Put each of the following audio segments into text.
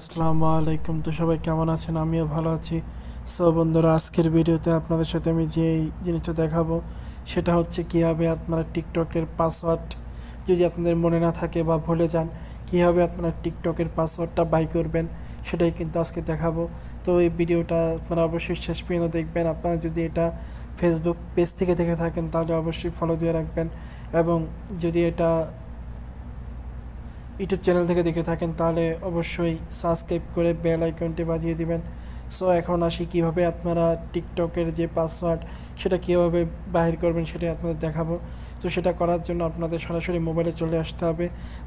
আসসালামু আলাইকুম। তো সবাই কেমন আছেন? আমিও ভালো আছি। সো বন্ধুরা, আজকের ভিডিওতে আপনাদের সাথে আমি যে জিনিসটা দেখাবো সেটা হচ্ছে কীভাবে আপনারা টিকটকের পাসওয়ার্ড যদি আপনাদের মনে না থাকে বা ভুলে যান, কীভাবে আপনারা টিকটকের পাসওয়ার্ডটা বাই করবেন সেটাই কিন্তু আজকে দেখাবো। তো এই ভিডিওটা আপনারা অবশ্যই শেষ পর্যন্ত দেখবেন। আপনারা যদি এটা ফেসবুক পেজ থেকে দেখে থাকেন তাহলে অবশ্যই ফলো দিয়ে রাখবেন, এবং যদি এটা ইউটিউব চ্যানেল থেকে দেখে থাকেন তাহলে অবশ্যই সাবস্ক্রাইব করে বেল আইকনটি বাজিয়ে দিবেন। সো এখন আসি কীভাবে আপনারা টিকটকের যে পাসওয়ার্ড সেটা কীভাবে বাহির করবেন সেটাই আপনাদের দেখাবো। তো সেটা করার জন্য আপনাদের সরাসরি মোবাইলে চলে আসতে হবে।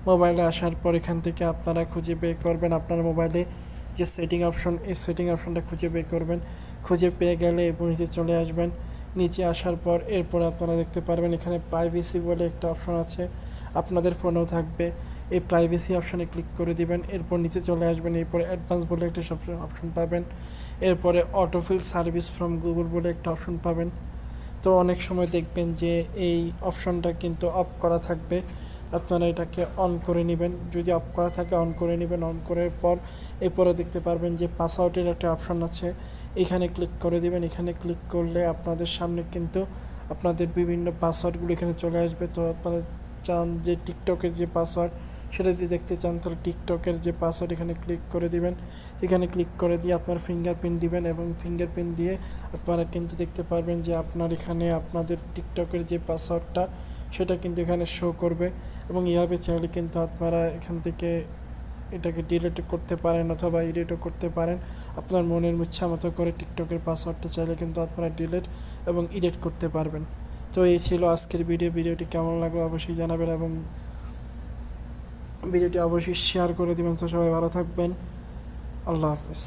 মোবাইলে আসার পর এখান থেকে আপনারা খুঁজে বের করবেন আপনার মোবাইলে যে সেটিং অপশন, এই সেটিং অপশনটা খুঁজে বের করবেন। খুঁজে পেয়ে গেলে এরপর নিচে চলে আসবেন। নিচে আসার পর এরপর আপনারা দেখতে পারবেন এখানে প্রাইভেসি বলে একটা অপশন আছে, আপনাদের ফোনেও থাকবে। এই প্রাইভেসি অপশনে ক্লিক করে দিবেন। এরপর নিচে চলে আসবেন। এরপরে অ্যাডভান্স বলে একটা অপশন পাবেন। এরপরে অটোফিল সার্ভিস ফ্রম গুগল বলে একটা অপশন পাবেন। তো অনেক সময় দেখবেন যে এই অপশনটা কিন্তু অফ করা থাকবে, আপনারা এটাকে অন করে নেবেন। যদি অফ করা থাকে অন করে নেবেন। অন করার পর এরপরে দেখতে পারবেন যে পাসওয়ার্ডের একটা অপশন আছে, এখানে ক্লিক করে দিবেন। এখানে ক্লিক করলে আপনাদের সামনে কিন্তু আপনাদের বিভিন্ন পাসওয়ার্ডগুলো এখানে চলে আসবে। তো আপনারা চান যে টিকটকের যে পাসওয়ার্ড সেটা যদি দেখতে চান তাহলে টিকটকের যে পাসওয়ার্ড এখানে ক্লিক করে দিবেন। এখানে ক্লিক করে দিয়ে আপনার ফিঙ্গারপ্রিন্ট দিবেন, এবং ফিঙ্গারপ্রিন্ট দিয়ে আপনারা কিন্তু দেখতে পারবেন যে আপনার এখানে আপনাদের টিকটকের যে পাসওয়ার্ডটা সেটা কিন্তু এখানে শো করবে। এবং এইভাবে চাইলে কিন্তু আপনারা এখান থেকে এটাকে ডিলিট করতে পারেন অথবা এডিটও করতে পারেন আপনার মনের ইচ্ছা মতো করে। টিকটকের পাসওয়ার্ডটা চাইলে কিন্তু আপনারা ডিলিট এবং এডিট করতে পারবেন। তো এই ছিল আজকের ভিডিওটি কেমন লাগলো অবশ্যই জানাবেন, এবং ভিডিওটি অবশ্যই শেয়ার করে দিবেন। তো সবাই ভালো থাকবেন। আল্লাহ হাফেজ।